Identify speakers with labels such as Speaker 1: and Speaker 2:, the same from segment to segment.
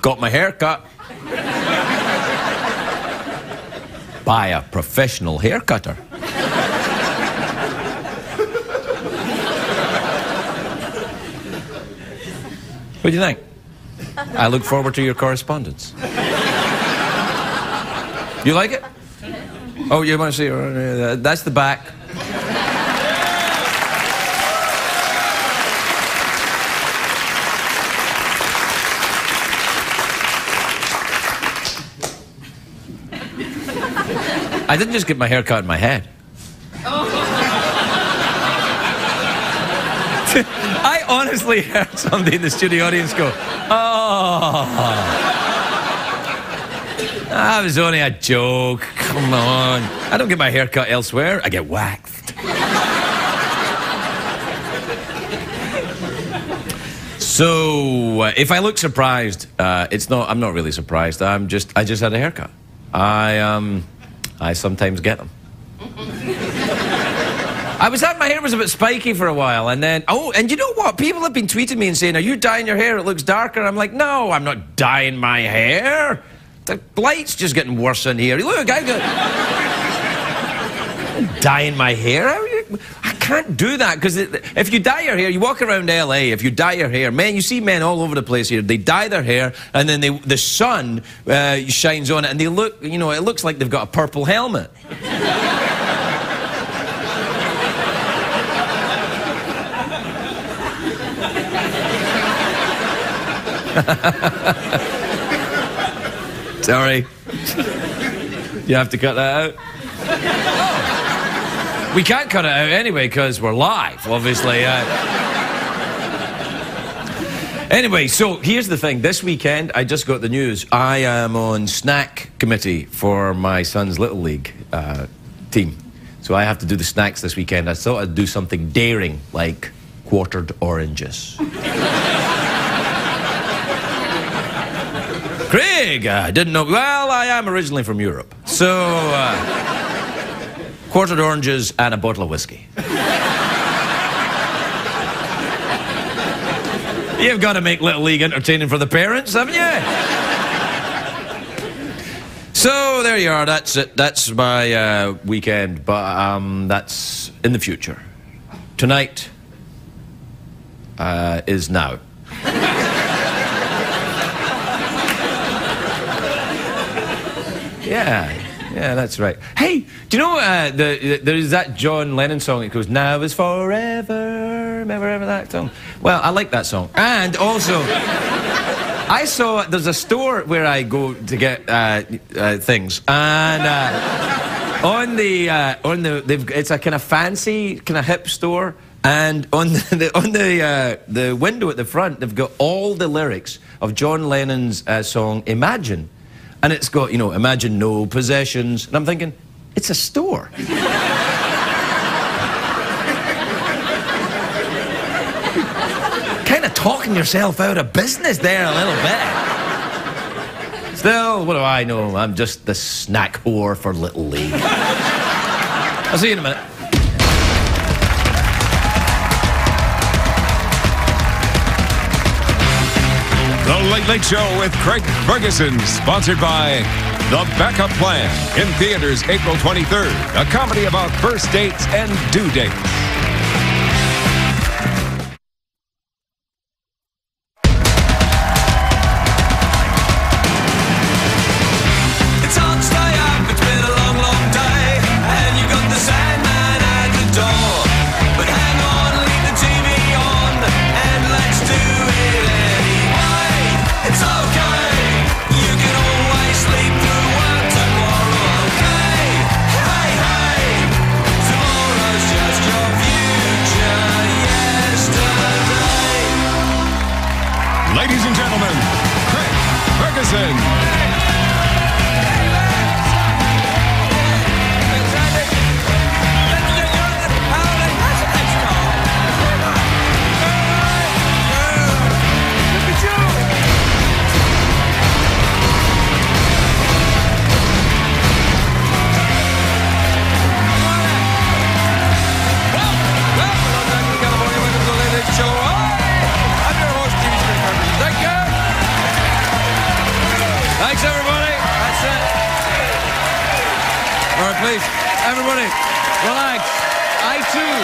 Speaker 1: got my hair cut by a professional hair cutter. What do you think? I look forward to your correspondence. You like it? Oh, you want to see? That's the back. I didn't just get my hair cut in my head. I honestly heard somebody in the studio audience go, "Oh, that was only a joke. Come on. I don't get my hair cut elsewhere. I get waxed." So, if I look surprised, I'm not really surprised. I just had a haircut. I sometimes get them. My hair was a bit spiky for a while, and then, and you know what? People have been tweeting me and saying, "Are you dyeing your hair? It looks darker." I'm like, no, I'm not dyeing my hair. The light's just getting worse in here. Look, I'm dyeing my hair. I can't do that, because if you dye your hair, you walk around LA, if you dye your hair, man, you see men all over the place here, they dye their hair, and then the sun shines on it, and they look, it looks like they've got a purple helmet. Sorry. You have to cut that out? Oh. We can't cut it out anyway, because we're live, obviously. Anyway, so here's the thing. This weekend, I just got the news. I am on snack committee for my son's Little League team. So I have to do the snacks this weekend. I thought I'd do something daring, like quartered oranges. Craig, I didn't know. Well, I am originally from Europe. So, quartered oranges and a bottle of whiskey. You've got to make Little League entertaining for the parents, haven't you? So, there you are. That's it. That's my weekend. But that's in the future. Tonight is now. Yeah, that's right. Hey, do you know there's that John Lennon song? It goes, "Now is forever." Remember that song? Well, I like that song. And also, I saw there's a store where I go to get things, and it's a kind of fancy, kind of hip store, and on the window at the front, they've got all the lyrics of John Lennon's song "Imagine." And it's got, imagine no possessions. And I'm thinking, it's a store. Kind of talking yourself out of business there a little bit. Still, what do I know? I'm just the snack whore for Little League. I'll see you in a minute.
Speaker 2: The Late Late Show with Craig Ferguson, sponsored by The Backup Plan, in theaters April 23rd. A comedy about first dates and due dates.
Speaker 3: It's hard to stay up, it's been a long, long day, and you've got the Sandman at the door. But hang on, leave the TV on, and let's do it anyway. It's okay, you can always sleep through work tomorrow, okay? Hey, hey, tomorrow's just your future yesterday.
Speaker 2: Ladies and gentlemen, Craig Ferguson.
Speaker 1: Please, everybody, relax. I too.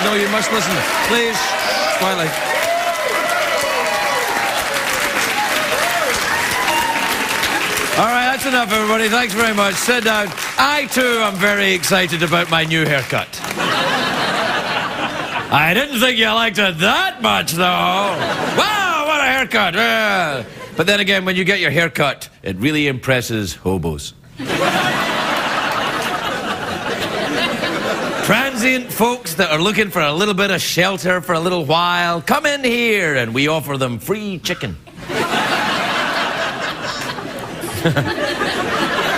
Speaker 1: No, you must listen. Please, quietly. All right, that's enough, everybody. Thanks very much. Sit down. I too am very excited about my new haircut. I didn't think you liked it that much, though. Wow, what a haircut. But then again, when you get your hair cut, it really impresses hobos. Transient folks that are looking for a little bit of shelter for a little while, come in here and we offer them free chicken.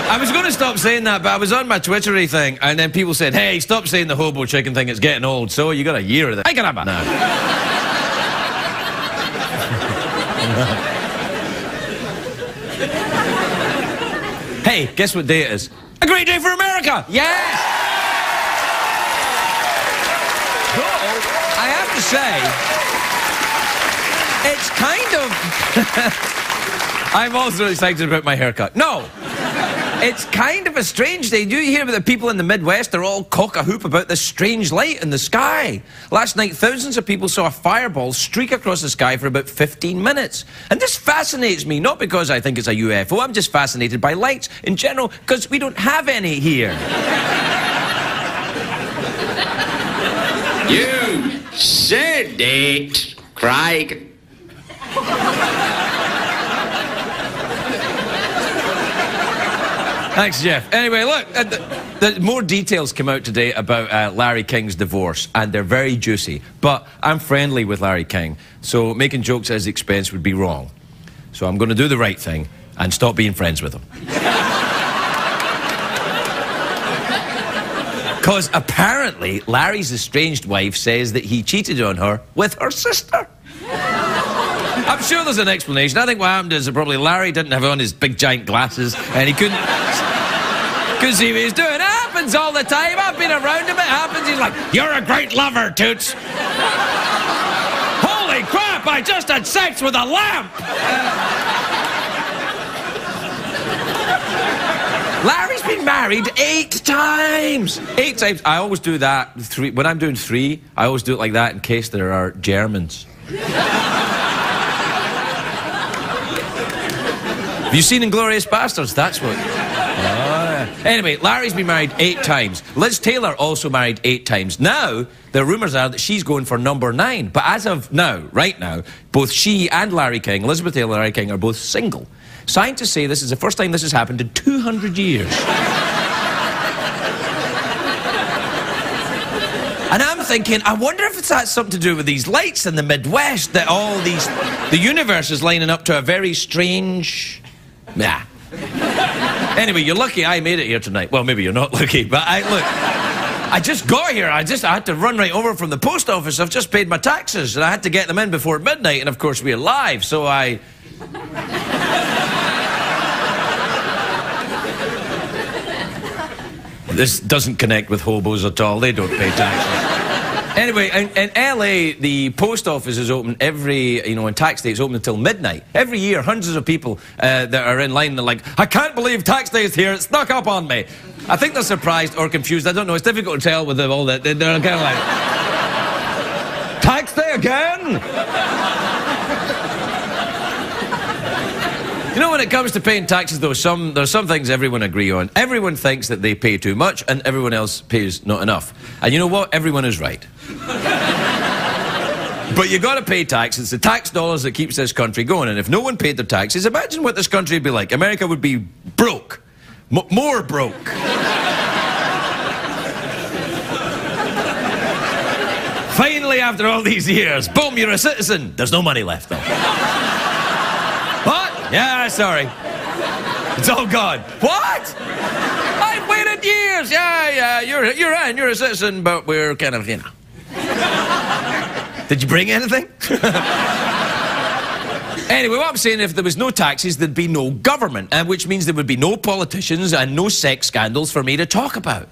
Speaker 1: I was going to stop saying that, but I was on my Twittery thing, and then people said, hey, stop saying the hobo chicken thing, it's getting old, so you got a year of it. I can have it now. Hey, guess what day it is? A great day for America! Yes! So, I have to say, it's kind of... I'm also excited about my haircut. No! It's kind of a strange day. Do you hear about the people in the Midwest? They're all cock-a-hoop about this strange light in the sky. Last night, thousands of people saw a fireball streak across the sky for about 15 minutes. And this fascinates me, not because I think it's a UFO. I'm just fascinated by lights in general, because we don't have any here.
Speaker 4: You said it, Craig.
Speaker 1: Thanks, Jeff. Anyway, look, more details come out today about Larry King's divorce, and they're very juicy. But I'm friendly with Larry King, so making jokes at his expense would be wrong. So I'm going to do the right thing and stop being friends with him. Because apparently, Larry's estranged wife says that he cheated on her with her sister. I'm sure there's an explanation. I think what happened is that probably Larry didn't have on his big giant glasses and he couldn't see what he was doing. It happens all the time. I've been around him. It happens. He's like, you're a great lover, Toots. Holy crap, I just had sex with a lamp. Larry's been married 8 times. 8 times. I always do that. When I'm doing 3, I always do it like that in case there are Germans. Have you seen Inglourious Bastards? That's what... Anyway, Larry's been married 8 times. Liz Taylor also married 8 times. Now, the rumours are that she's going for number 9. But as of now, right now, both she and Larry King, Elizabeth Taylor and Larry King, are both single. Scientists say this is the first time this has happened in 200 years. And I'm thinking, I wonder if it's had something to do with these lights in the Midwest, that all these... The universe is lining up to a very strange... Nah. Anyway, you're lucky I made it here tonight. Well, maybe you're not lucky, but I just got here. I had to run right over from the post office. I've just paid my taxes, and I had to get them in before midnight, and of course we're live, so I... This doesn't connect with hobos at all. They don't pay taxes. Anyway, in LA, the post office is open in tax day, it's open until midnight. Every year, hundreds of people that are in line, they're like, I can't believe tax day is here, it snuck up on me. I think they're surprised or confused, I don't know, it's difficult to tell with all that. They're kind of like, tax day again? You know, when it comes to paying taxes, though, there's some things everyone agree on. Everyone thinks that they pay too much, and everyone else pays not enough. And you know what? Everyone is right. But you got to pay tax. It's the tax dollars that keeps this country going. And if no one paid their taxes, imagine what this country would be like. America would be broke. More broke. Finally, after all these years, boom, you're a citizen. There's no money left, though. What? Yeah, sorry. It's all gone. What? I've waited years. Yeah, you're a citizen, but we're kind of, Did you bring anything? Anyway, what I'm saying, if there was no taxes, there'd be no government, which means there would be no politicians and no sex scandals for me to talk about.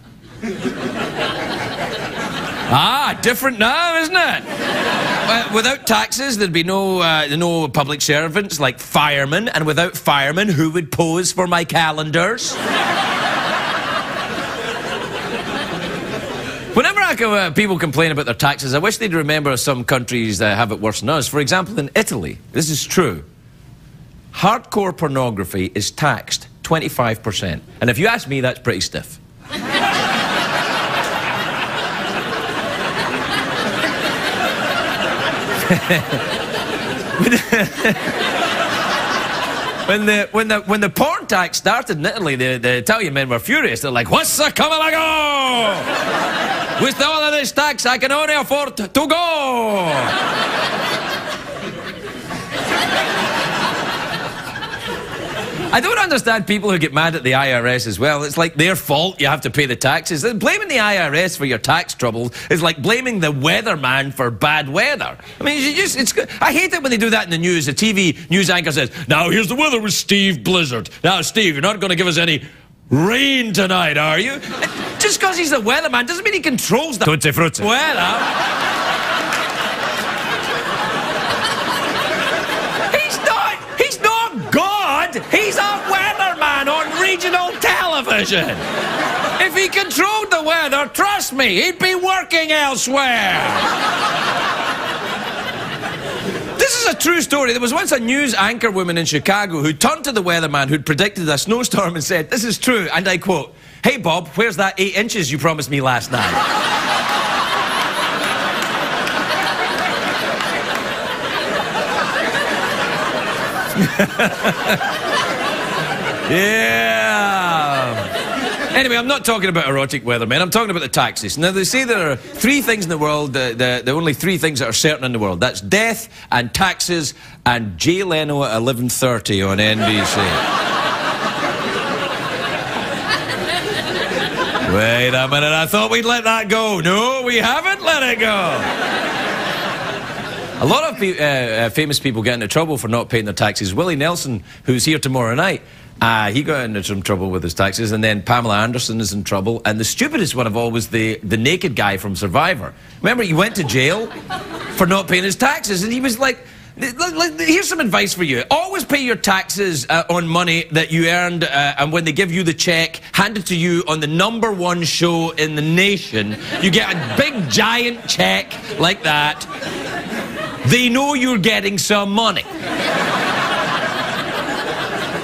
Speaker 1: Different now, isn't it? Without taxes, there'd be no public servants like firemen, and without firemen, who would pose for my calendars? look at people complain about their taxes, I wish they'd remember some countries that have it worse than us. For example, in Italy, this is true. Hardcore pornography is taxed 25%. And if you ask me, that's pretty stiff. When the porn tax started in Italy, the Italian men were furious. They're like, "What's the come and go? With all of this tax, I can only afford to go." I don't understand people who get mad at the IRS as well. It's like their fault you have to pay the taxes. Blaming the IRS for your tax troubles is like blaming the weatherman for bad weather. I mean, I hate it when they do that in the news. The TV news anchor says, "Now here's the weather with Steve Blizzard. Now, Steve, you're not going to give us any rain tonight, are you?" Just because he's the weatherman doesn't mean he controls the weather. He's a weatherman on regional television. If he controlled the weather, trust me, he'd be working elsewhere. This is a true story. There was once a news anchor woman in Chicago who turned to the weatherman who'd predicted a snowstorm and said, "This is true," and I quote, "Hey Bob, where's that 8 inches you promised me last night?" Yeah. Anyway, I'm not talking about erotic weathermen. I'm talking about the taxes. Now, they say there are 3 things in the world, the only 3 things that are certain in the world. That's death and taxes and Jay Leno at 11:30 on NBC. Wait a minute, I thought we'd let that go. No, we haven't let it go. A lot of famous people get into trouble for not paying their taxes. Willie Nelson, who's here tomorrow night, he got into some trouble with his taxes, and then Pamela Anderson is in trouble. And the stupidest one of all was the naked guy from Survivor. Remember, he went to jail for not paying his taxes, and he was like, here's some advice for you. Always pay your taxes on money that you earned, and when they give you the check, hand it to you on the #1 show in the nation. You get a big, giant check like that. They know you're getting some money.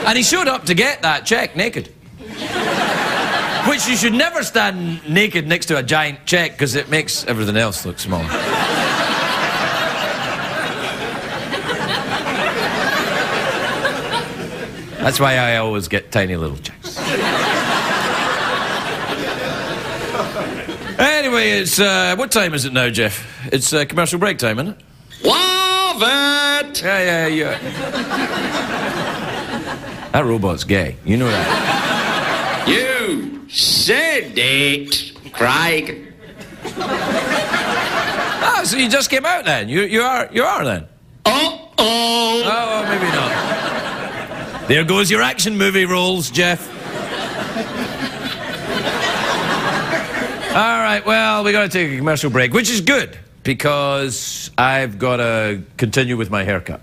Speaker 1: And he showed up to get that check naked. Which you should never stand naked next to a giant check because it makes everything else look small. That's why I always get tiny little checks. Anyway, it's, what time is it now, Jeff? It's commercial break time, isn't it?
Speaker 4: Love it!
Speaker 1: Yeah. That robot's gay. You know that.
Speaker 4: You said it, Craig.
Speaker 1: Oh, so you just came out then? You are then?
Speaker 4: Uh-oh.
Speaker 1: Oh, well, maybe not. There goes your action movie roles, Jeff. All right, well, we got to take a commercial break, which is good, because I've got to continue with my haircut.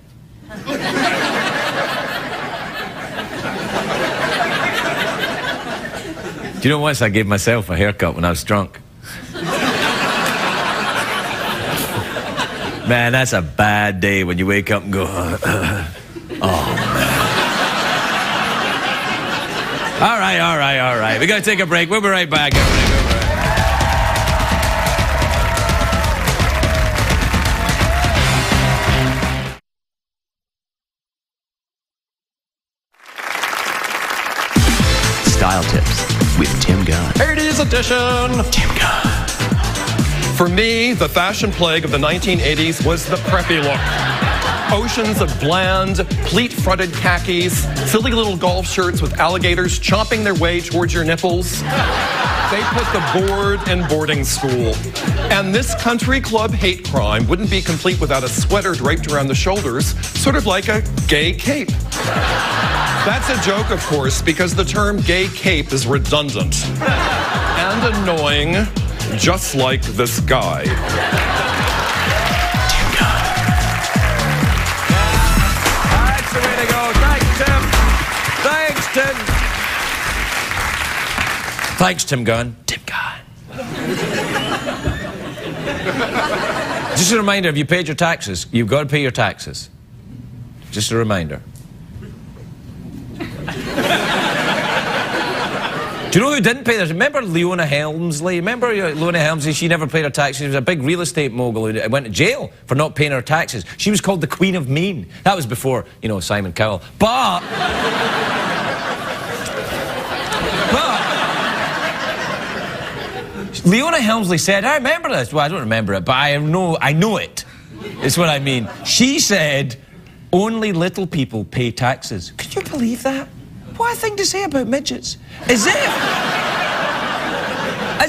Speaker 1: Do you know, once I gave myself a haircut when I was drunk? Man, that's a bad day when you wake up and go, oh, man. All right. We got to take a break. We'll be right back.
Speaker 5: Style Tips with Tim Gunn.
Speaker 6: 80s edition.
Speaker 5: Tim Gunn.
Speaker 6: For me, the fashion plague of the 1980s was the preppy look. Oceans of bland, pleat-fronted khakis, silly little golf shirts with alligators chomping their way towards your nipples. They put the board in boarding school. And this country club hate crime wouldn't be complete without a sweater draped around the shoulders, sort of like a gay cape. That's a joke, of course, because the term gay cape is redundant and annoying, just like this guy.
Speaker 1: That's the way to go. Thanks, Tim. Thanks, Tim Gunn. Tim Gunn. Just a reminder, if you paid your taxes, you've got to pay your taxes. Just a reminder. Do you know who didn't pay theirs? Remember Leona Helmsley? Remember Leona Helmsley? She never paid her taxes. She was a big real estate mogul who went to jail for not paying her taxes. She was called the Queen of Mean. That was before, you know, Simon Cowell. But Leona Helmsley said, I remember this. Well, I don't remember it, but I know it. It's what I mean. She said, only little people pay taxes. Can you believe that? What a thing to say about midgets. As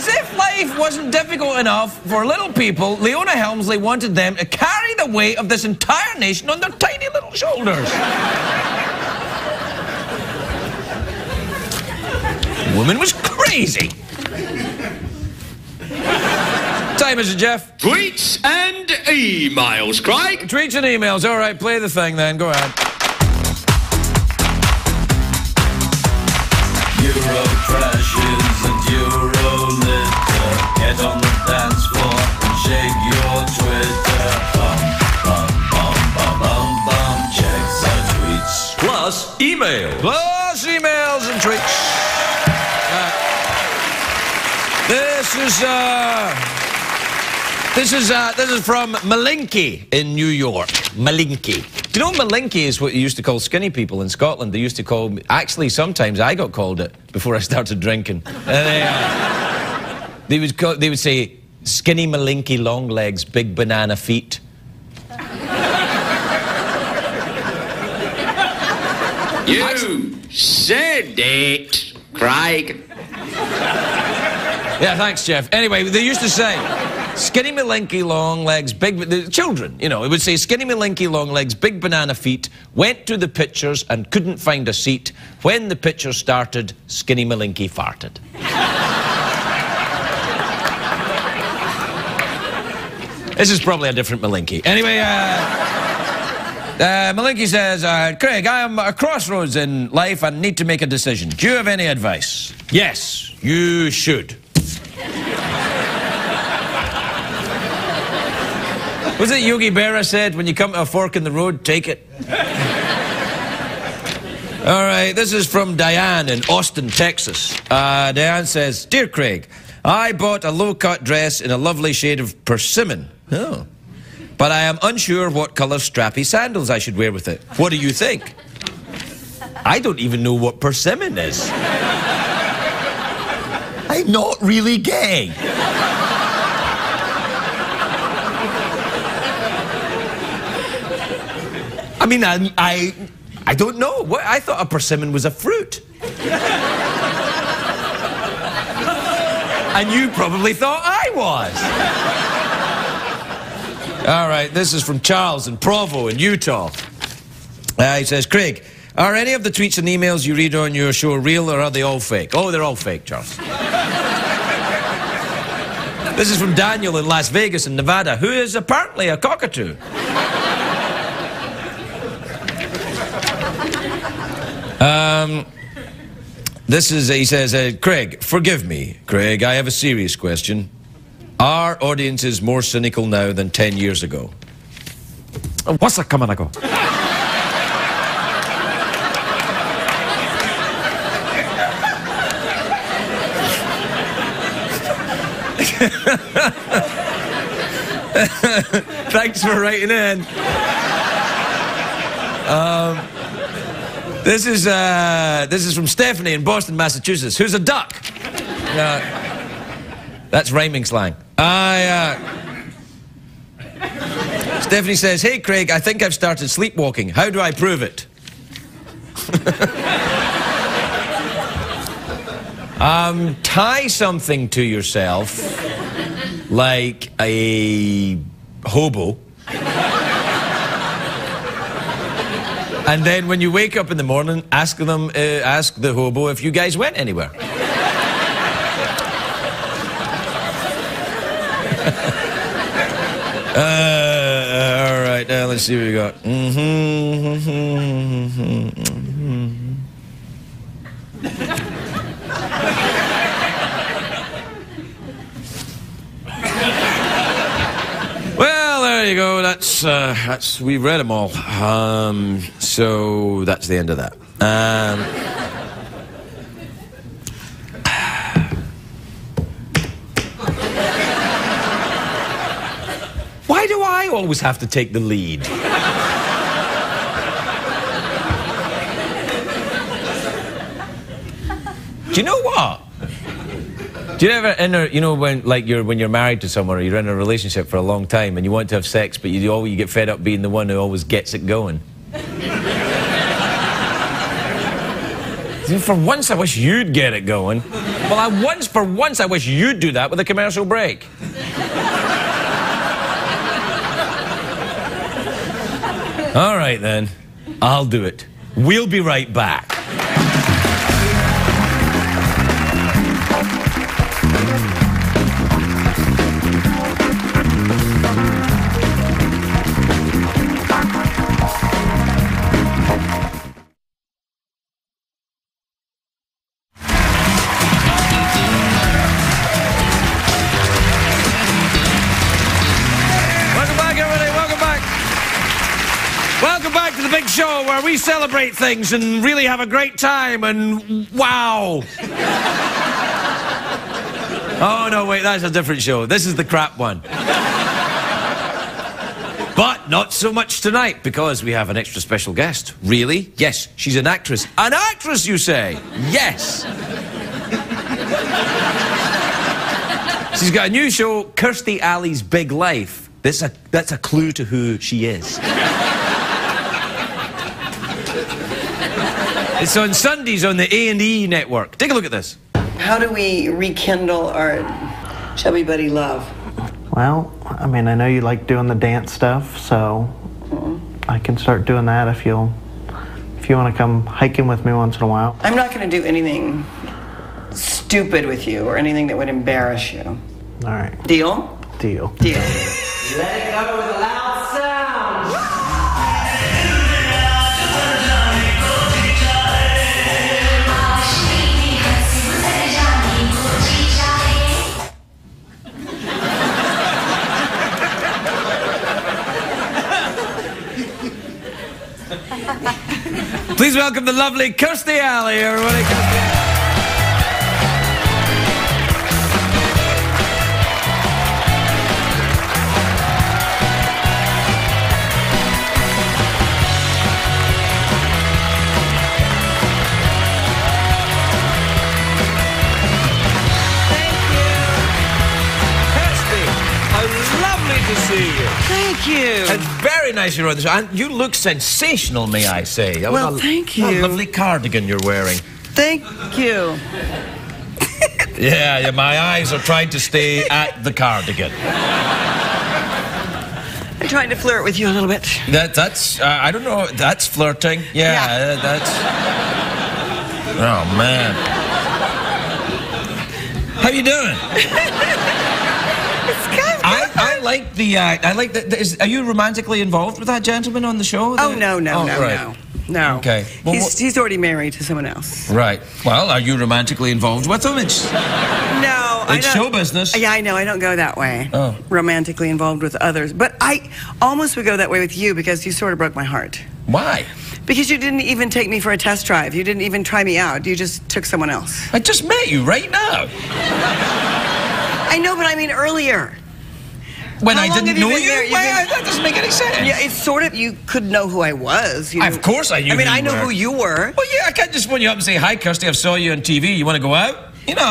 Speaker 1: if life wasn't difficult enough for little people, Leona Helmsley wanted them to carry the weight of this entire nation on their tiny little shoulders. The woman was crazy. Time is it, Jeff?
Speaker 4: Tweets and emails, Craig.
Speaker 1: Tweets and emails. All right, play the thing then. Go ahead.
Speaker 3: Euro trashes and Euro litter. Get on the dance floor and shake your Twitter. Bum, bum, bum, bum, bum, bum. Check the tweets. Plus email.
Speaker 1: Plus emails and tweets. This is from Malinky in New York. Malinky. Do you know Malinky is what you used to call skinny people in Scotland? They used to call me, actually sometimes I got called it before I started drinking. They would say skinny Malinky, long legs, big banana feet.
Speaker 4: You said it, Craig.
Speaker 1: Yeah, thanks, Jeff. Anyway, they used to say, skinny Malinky, long legs, big... The children, you know, it would say, skinny Malinky, long legs, big banana feet, went to the pictures and couldn't find a seat. When the picture started, skinny Malinky farted. This is probably a different Malinky. Anyway, Malinky says, Craig, I am at a crossroads in life and need to make a decision. Do you have any advice? Yes, you should. Was it Yogi Berra said, when you come to a fork in the road, take it? All right, this is from Diane in Austin, Texas. Diane says, Dear Craig, I bought a low-cut dress in a lovely shade of persimmon. Oh. But I am unsure what colour strappy sandals I should wear with it. What do you think? I don't even know what persimmon is. I'm not really gay. I mean, I don't know. What, I thought a persimmon was a fruit. And you probably thought I was. All right, this is from Charles in Provo in Utah. He says, Craig, are any of the tweets and emails you read on your show real or are they all fake? Oh, they're all fake, Charles. This is from Daniel in Las Vegas in Nevada, who is apparently a cockatoo. He says, Craig, forgive me, Craig, I have a serious question. Are audiences more cynical now than 10 years ago? What's that coming ago? Thanks for writing in. This is from Stephanie in Boston, Massachusetts, who's a duck. That's rhyming slang. Stephanie says, hey, Craig, I think I've started sleepwalking. How do I prove it? Tie something to yourself, like a hobo. And then when you wake up in the morning, ask the hobo if you guys went anywhere. All right, now let's see what we got. there you go. That's we've read them all. So that's the end of that. Why do I always have to take the lead? Do you know what? Do you ever enter, you know, when you're married to someone or you're in a relationship for a long time and you want to have sex, but you get fed up being the one who always gets it going? For once, I wish you'd get it going. Well, for once, I wish you'd do that with a commercial break. All right, then. I'll do it. We'll be right back. Welcome back to the big show where we celebrate things and really have a great time and wow. Oh, no, wait, that's a different show. This is the crap one. But not so much tonight because we have an extra special guest. Really? Yes, she's an actress. An actress, you say? Yes. She's got a new show, Kirstie Alley's Big Life. That's a clue to who she is. It's on Sundays on the A&E network. Take a look at this.
Speaker 7: How do we rekindle our chubby buddy love?
Speaker 8: Well, I mean, I know you like doing the dance stuff, so I can start doing that if you want to come hiking with me once in a while.
Speaker 7: I'm not going to do anything stupid with you or anything that would embarrass you.
Speaker 8: All right.
Speaker 7: Deal?
Speaker 8: Deal.
Speaker 7: Deal.
Speaker 9: Let it go with a loud sound.
Speaker 1: Please welcome the lovely Kirstie Alley, everybody. Kirstie Alley. To see you.
Speaker 7: Thank you.
Speaker 1: It's very nice you're on the show. And you look sensational, may I say. That
Speaker 7: Well,
Speaker 1: was
Speaker 7: thank you.
Speaker 1: A lovely cardigan you're wearing.
Speaker 7: Thank you.
Speaker 1: Yeah, my eyes are trying to stay at the cardigan.
Speaker 7: I'm trying to flirt with you a little bit.
Speaker 1: That's, I don't know, that's flirting. Yeah. That's... Oh, man. How you doing?
Speaker 7: It's kind of
Speaker 1: I like the, are you romantically involved with that gentleman on the show?
Speaker 7: Oh, no. No.
Speaker 1: Okay. Well,
Speaker 7: he's already married to someone else.
Speaker 1: Right. Well, are you romantically involved with him? It's show business.
Speaker 7: Yeah, I know. I don't go that way.
Speaker 1: Oh.
Speaker 7: Romantically involved with others. But I almost would go that way with you because you sort of broke my heart.
Speaker 1: Why?
Speaker 7: Because you didn't even take me for a test drive. You didn't even try me out. You just took someone else.
Speaker 1: I just met you right now.
Speaker 7: I know, but I mean earlier.
Speaker 1: When
Speaker 7: How
Speaker 1: I
Speaker 7: long
Speaker 1: didn't
Speaker 7: have you
Speaker 1: know
Speaker 7: been
Speaker 1: you?
Speaker 7: there?
Speaker 1: That doesn't make any sense.
Speaker 7: Yeah, it's sort of, you could know who I was.
Speaker 1: Of course I knew
Speaker 7: I mean,
Speaker 1: who you
Speaker 7: I know
Speaker 1: were.
Speaker 7: who you were.
Speaker 1: Well, yeah, I can't just phone you up and say, hi, Kirstie, I saw you on TV. You want to go out? You know,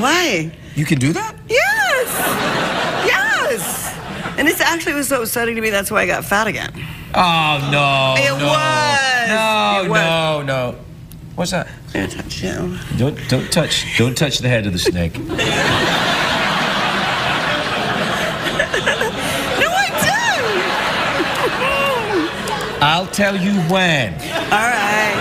Speaker 7: Why?
Speaker 1: You can do that?
Speaker 7: Yes. Yes. And it actually was so upsetting to me, that's why I got fat again.
Speaker 1: Oh, no.
Speaker 7: It was.
Speaker 1: No. What's that?
Speaker 7: I'm gonna touch you.
Speaker 1: Don't touch the head of the snake. I'll tell you when.
Speaker 7: All right.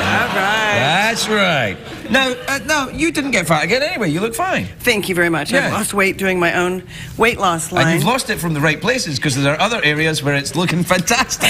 Speaker 1: That's right. No, you didn't get fat again anyway. You look fine.
Speaker 7: Thank you very much.
Speaker 1: Yeah.
Speaker 7: I've lost weight doing my own weight loss line.
Speaker 1: And you've lost it from the right places because there are other areas where it's looking fantastic.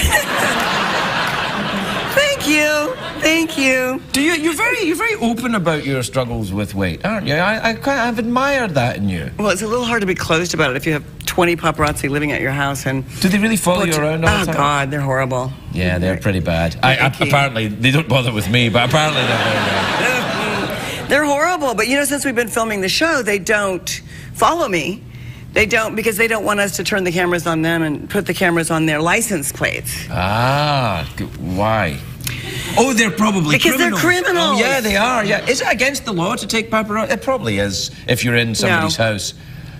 Speaker 7: Thank you. Thank you.
Speaker 1: You're very open about your struggles with weight, aren't you? I've admired that in you.
Speaker 7: Well, it's a little hard to be closed about it if you have 20 paparazzi living at your house and.
Speaker 1: Do they really follow you around all the time?
Speaker 7: Oh God, they're horrible.
Speaker 1: Yeah, they're pretty bad. Apparently, they don't bother with me, but apparently they're very bad.
Speaker 7: They're horrible, but you know, since we've been filming the show, they don't follow me. They don't, because they don't want us to turn the cameras on them and put the cameras on their license plates.
Speaker 1: Ah, why? Oh, they're probably
Speaker 7: because
Speaker 1: criminals.
Speaker 7: They're criminals.
Speaker 1: Oh, yeah, they are. Yeah, is it against the law to take paparazzi? It probably is if you're in somebody's house.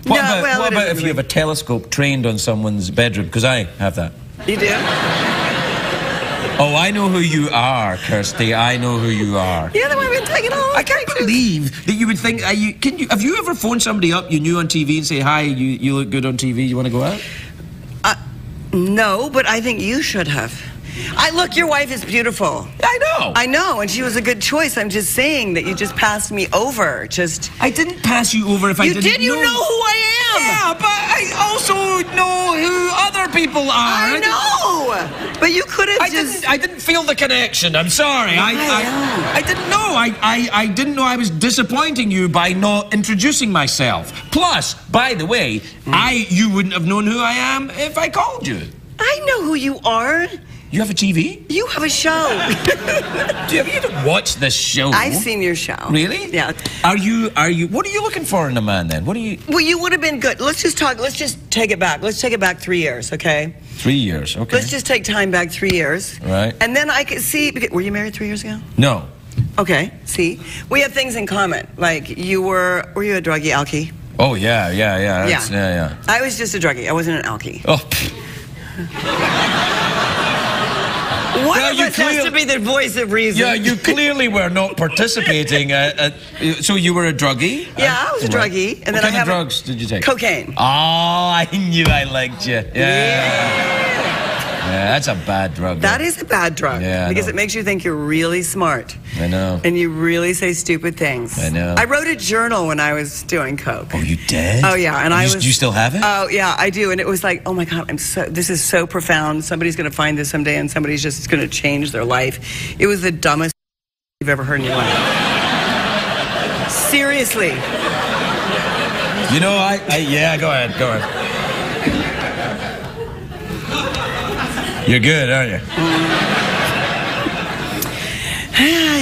Speaker 1: What about if you have a telescope trained on someone's bedroom? Because I have that.
Speaker 7: You do?
Speaker 1: Oh, I know who you are, Kirsty. I know who you are.
Speaker 7: Yeah, the way we've been taking all.
Speaker 1: I can't believe that you would think. Have you ever phoned somebody up you knew on TV and say, "Hi, you look good on TV. You want to go out?"
Speaker 7: No, but I think you should have. Look, your wife is beautiful.
Speaker 1: I know,
Speaker 7: and she was a good choice. I'm just saying that you just passed me over.
Speaker 1: I didn't pass you over if I didn't know.
Speaker 7: You did. You know who I am.
Speaker 1: Yeah, but I also know who other people are.
Speaker 7: I know, but you could have
Speaker 1: I didn't feel the connection. I'm sorry. I didn't know. I didn't know I was disappointing you by not introducing myself. Plus, by the way, you wouldn't have known who I am if I called you.
Speaker 7: I know who you are.
Speaker 1: You have a TV?
Speaker 7: You have a show.
Speaker 1: Have you watched this show?
Speaker 7: I've seen your show.
Speaker 1: Really?
Speaker 7: Yeah.
Speaker 1: Are you? What are you looking for in a man then? What are you?
Speaker 7: Well, you would have been good. Let's just take it back. Let's take it back 3 years, okay?
Speaker 1: 3 years, okay.
Speaker 7: Let's just take time back 3 years.
Speaker 1: Right.
Speaker 7: And then I could see, were you married 3 years ago?
Speaker 1: No.
Speaker 7: Okay, see? We have things in common. Like, were you a druggie, alkie?
Speaker 1: Oh, yeah. Yeah.
Speaker 7: I was just a druggie. I wasn't an alkie.
Speaker 1: Oh.
Speaker 7: One of us has to be the voice of reason.
Speaker 1: Yeah, you clearly were not participating. So you were a druggie?
Speaker 7: Yeah, I was a druggie. And
Speaker 1: what kind of drugs did you take?
Speaker 7: Cocaine.
Speaker 1: Oh, I knew I liked you. Yeah, that's a bad drug.
Speaker 7: That is a bad drug.
Speaker 1: Yeah,
Speaker 7: because it makes you think you're really smart.
Speaker 1: I know.
Speaker 7: And you really say stupid things.
Speaker 1: I know.
Speaker 7: I wrote a journal when I was doing coke.
Speaker 1: Oh, you did?
Speaker 7: Oh, yeah. And
Speaker 1: do you still have it?
Speaker 7: Oh, yeah, I do. And it was like, oh my God, this is so profound. Somebody's going to find this someday and somebody's just going to change their life. It was the dumbest you've ever heard in your life. Seriously.
Speaker 1: You know, yeah, go ahead. You're good, aren't you?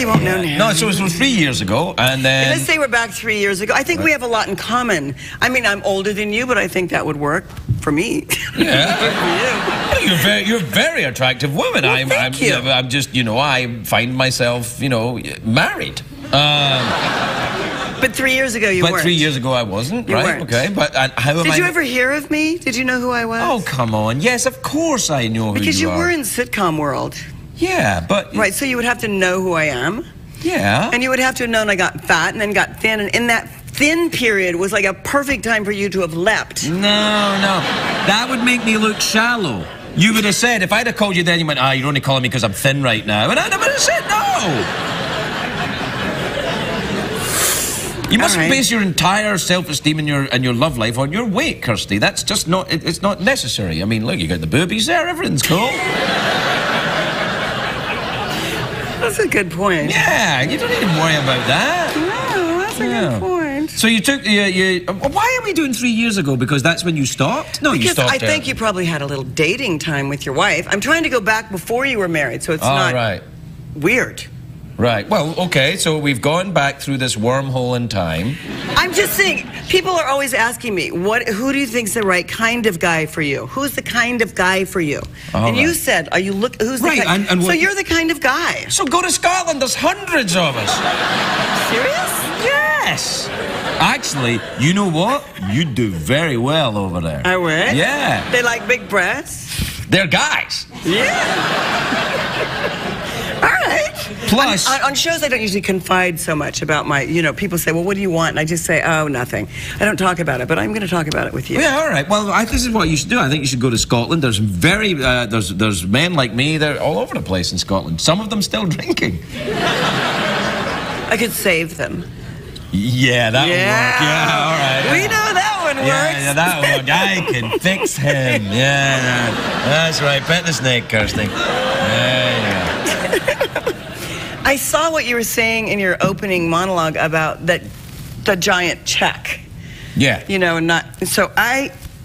Speaker 7: You won't know now.
Speaker 1: No, so it was 3 years ago, and then...
Speaker 7: Let's say we're back 3 years ago. I think we have a lot in common. I mean, I'm older than you, but I think that would work for me.
Speaker 1: Yeah. You're a very attractive woman.
Speaker 7: Well, thank you.
Speaker 1: I'm just, I find myself, married.
Speaker 7: But 3 years ago you weren't.
Speaker 1: But 3 years ago I wasn't, right?
Speaker 7: Weren't.
Speaker 1: Okay, but how am I...
Speaker 7: Did you ever hear of me? Did you know who I was?
Speaker 1: Oh, come on. Yes, of course I know who you are.
Speaker 7: Because you were in sitcom world.
Speaker 1: Yeah, but...
Speaker 7: Right, so you would have to know who I am.
Speaker 1: Yeah.
Speaker 7: And you would have to have known I got fat and then got thin, and in that thin period was like a perfect time for you to have leapt.
Speaker 1: No. That would make me look shallow. You would have said, if I'd have called you then, you went, you're only calling me because I'm thin right now. And I'd have said no. You mustn't base your entire self-esteem and your love life on your weight, Kirsty. That's just not, it's not necessary. I mean, look, you got the boobies there, everything's cool.
Speaker 7: That's a good point.
Speaker 1: Yeah, you don't need to worry about that.
Speaker 7: No, that's a good point.
Speaker 1: So you took, why are we doing 3 years ago? Because that's when you stopped? No, you stopped.
Speaker 7: I think you probably had a little dating time with your wife. I'm trying to go back before you were married, so it's not weird.
Speaker 1: Right. Well, okay, so we've gone back through this wormhole in time.
Speaker 7: I'm just saying, people are always asking me, who do you think's the right kind of guy for you? Who's the kind of guy for you? You said, who's the kind? So you're the kind of guy.
Speaker 1: So go to Scotland, there's hundreds of us.
Speaker 7: Serious?
Speaker 1: Yes. Actually, you know what? You'd do very well over there.
Speaker 7: I would?
Speaker 1: Yeah.
Speaker 7: They like big breasts?
Speaker 1: They're guys.
Speaker 7: Yeah. All right.
Speaker 1: Plus...
Speaker 7: On shows, I don't usually confide so much about my, people say, well, what do you want? And I just say, oh, nothing. I don't talk about it, but I'm going to talk about it with you.
Speaker 1: Yeah, all right. Well, this is what you should do. I think you should go to Scotland. There's there's men like me. They're all over the place in Scotland. Some of them still drinking.
Speaker 7: I could save them.
Speaker 1: Yeah, that would work. Yeah, all right.
Speaker 7: We know that one works.
Speaker 1: Yeah, that one. I can fix him. Yeah, that's right. Pet the snake, Kirsty. Yeah.
Speaker 7: I saw what you were saying in your opening monologue about the giant check.
Speaker 1: Yeah.
Speaker 7: You know,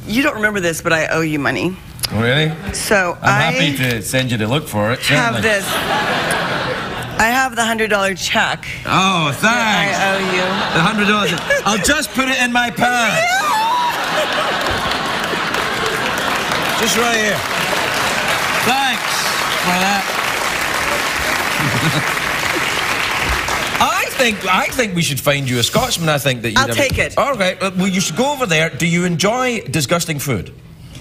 Speaker 7: you don't remember this, but I owe you money.
Speaker 1: Really?
Speaker 7: So
Speaker 1: I'm happy to send you to look for it.
Speaker 7: Have this. I have the $100 check.
Speaker 1: Oh, thanks.
Speaker 7: I owe you.
Speaker 1: The $100. I'll just put it in my pants. Just right here. Thanks for that. I think we should find you a Scotsman. I think that you'd
Speaker 7: I'll take it.
Speaker 1: All right. Well, you should go over there. Do you enjoy disgusting food?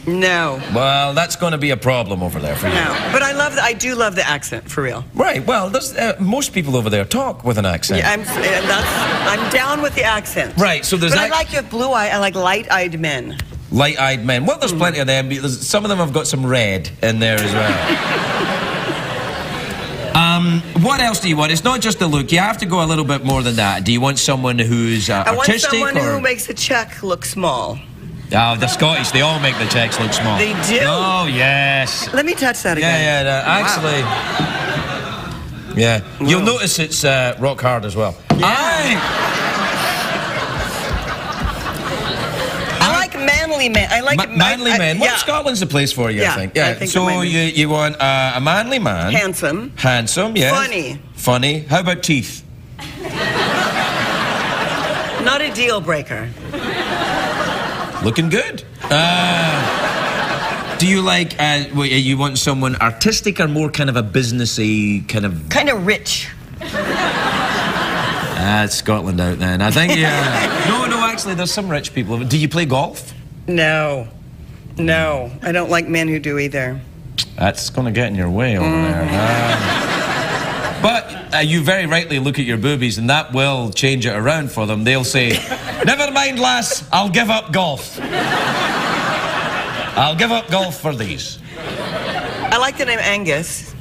Speaker 7: No.
Speaker 1: Well, that's going to be a problem over there for you.
Speaker 7: No, but I do love the accent, for real.
Speaker 1: Right. Well, most people over there talk with an accent.
Speaker 7: Yeah, I'm down with the accent.
Speaker 1: Right. So there's.
Speaker 7: But I like your blue eye. I like light-eyed men.
Speaker 1: Light-eyed men. Well, there's plenty of them. Some of them have got some red in there as well. What else do you want? It's not just the look. You have to go a little bit more than that. Do you want someone who's artistic?
Speaker 7: I want someone who makes the check look small.
Speaker 1: Oh, the Scottish, they all make the checks look small.
Speaker 7: They do?
Speaker 1: Oh, yes.
Speaker 7: Let me touch that again.
Speaker 1: Yeah, actually. Wow. Yeah. Whoa. You'll notice it's rock hard as well.
Speaker 7: Yeah. I like manly men. I like
Speaker 1: manly men. Well, Scotland's the place for you, I think. Yeah.
Speaker 7: I think
Speaker 1: so you want a manly man.
Speaker 7: Handsome.
Speaker 1: Handsome, yes. Funny. How about teeth?
Speaker 7: Not a deal breaker.
Speaker 1: Looking good. Do you like, you want someone artistic or more kind of a businessy kind of...
Speaker 7: Kind of rich.
Speaker 1: It's Scotland out then. I think, yeah. No, actually, there's some rich people. Do you play golf?
Speaker 7: No. I don't like men who do either.
Speaker 1: That's going to get in your way over there. But you very rightly look at your boobies, and that will change it around for them. They'll say, never mind, lass, I'll give up golf. I'll give up golf for these.
Speaker 7: I like the name Angus.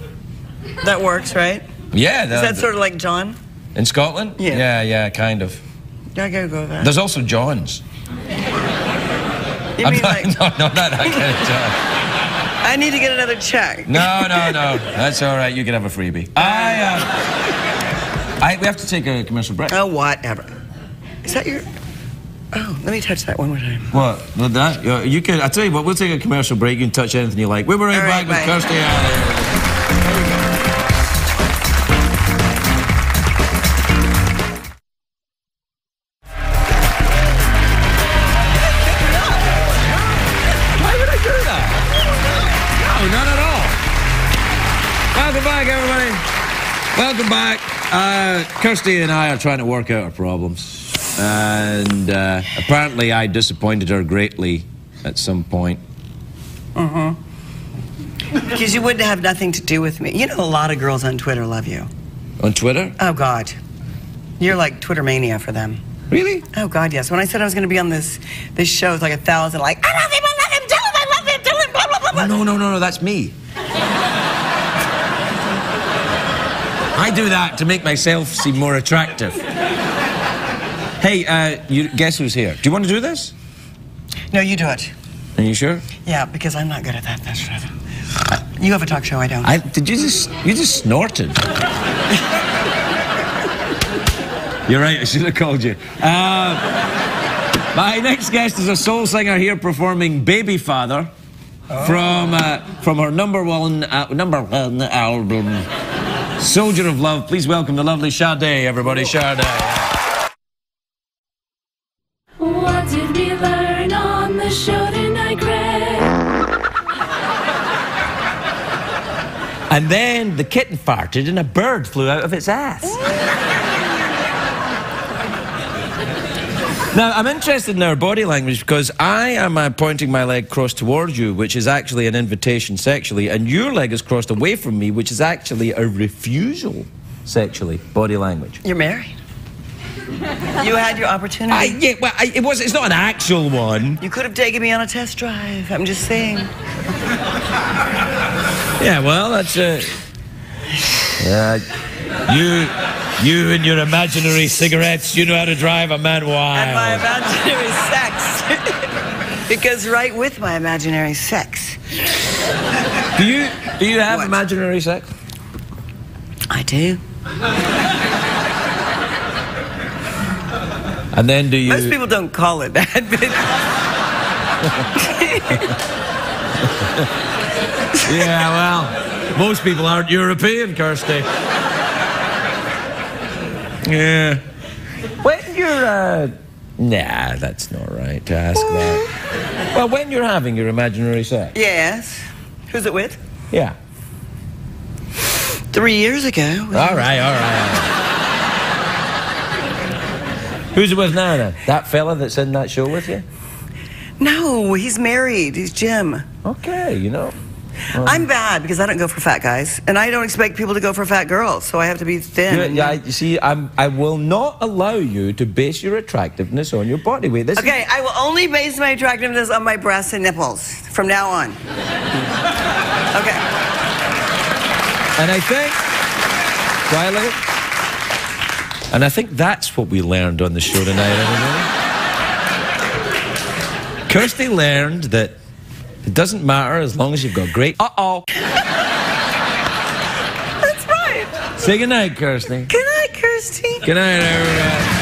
Speaker 7: That works, right?
Speaker 1: Yeah.
Speaker 7: Is that sort of like John?
Speaker 1: In Scotland?
Speaker 7: Yeah,
Speaker 1: kind of.
Speaker 7: I gotta go with that.
Speaker 1: There's also Johns.
Speaker 7: You mean like...
Speaker 1: No, not that kind of John.
Speaker 7: I need to get another check.
Speaker 1: No. That's all right. You can have a freebie. We have to take a commercial break.
Speaker 7: Oh, whatever. Is that your... Oh, let me touch that one more time.
Speaker 1: What? With that? You can... I'll tell you what, we'll take a commercial break. You can touch anything you like. We'll be right back with Kirsty. Why would I do that? No, not at all. Welcome back, everybody. Welcome back. Kirsty and I are trying to work out our problems. And apparently I disappointed her greatly at some point.
Speaker 7: Because you wouldn't have nothing to do with me. You know, a lot of girls on Twitter love you.
Speaker 1: On Twitter?
Speaker 7: Oh, God. You're like Twitter mania for them.
Speaker 1: Really?
Speaker 7: Oh, God, yes. When I said I was going to be on this show, it's like 1,000, like, I love him, tell him, I love him, tell him, blah, blah, blah, blah.
Speaker 1: No, that's me. I do that to make myself seem more attractive. Hey, guess who's here? Do you want to do this?
Speaker 7: No, you do it.
Speaker 1: Are you sure?
Speaker 7: Yeah, because I'm not good at that. That's right. You have a talk show, I don't.
Speaker 1: You just snorted. You're right, I should have called you. My next guest is a soul singer here performing Baby Father from her number one album, Soldier of Love. Please welcome the lovely Sade, everybody. Sade.
Speaker 10: What did we learn on the show tonight, Greg?
Speaker 1: And then the kitten farted and a bird flew out of its ass. Now, I'm interested in our body language because I am pointing my leg crossed towards you, which is actually an invitation sexually, and your leg is crossed away from me, which is actually a refusal sexually, body language.
Speaker 7: You're married. You had your opportunity.
Speaker 1: It's not an actual one.
Speaker 7: You could have taken me on a test drive. I'm just saying.
Speaker 1: Yeah, well, that's you and your imaginary cigarettes, you know how to drive a man wild.
Speaker 7: And my imaginary sex. Because right with my imaginary sex.
Speaker 1: Do you have imaginary sex?
Speaker 7: I do.
Speaker 1: And then do you...
Speaker 7: Most people don't call it that, but...
Speaker 1: Yeah, well, most people aren't European, Kirsty. Yeah. When you're, Nah, that's not right to ask that. Well, when you're having your imaginary sex.
Speaker 7: Yes. Who's it with?
Speaker 1: Yeah.
Speaker 7: 3 years ago.
Speaker 1: All right. Who's it with now, then? That fella that's in that show with you?
Speaker 7: No, he's married. He's Jim.
Speaker 1: Okay, you know.
Speaker 7: I'm bad because I don't go for fat guys, and I don't expect people to go for fat girls, so I have to be thin.
Speaker 1: You see, I will not allow you to base your attractiveness on your body weight.
Speaker 7: Okay, I will only base my attractiveness on my breasts and nipples from now on. Okay.
Speaker 1: And I think, Riley, and I think that's what we learned on the show tonight, everybody. Kirsty learned that it doesn't matter as long as you've got great... Uh-oh.
Speaker 7: That's right.
Speaker 1: Say goodnight, Kirsty.
Speaker 7: Good night, Kirsty.
Speaker 1: Good night, everybody.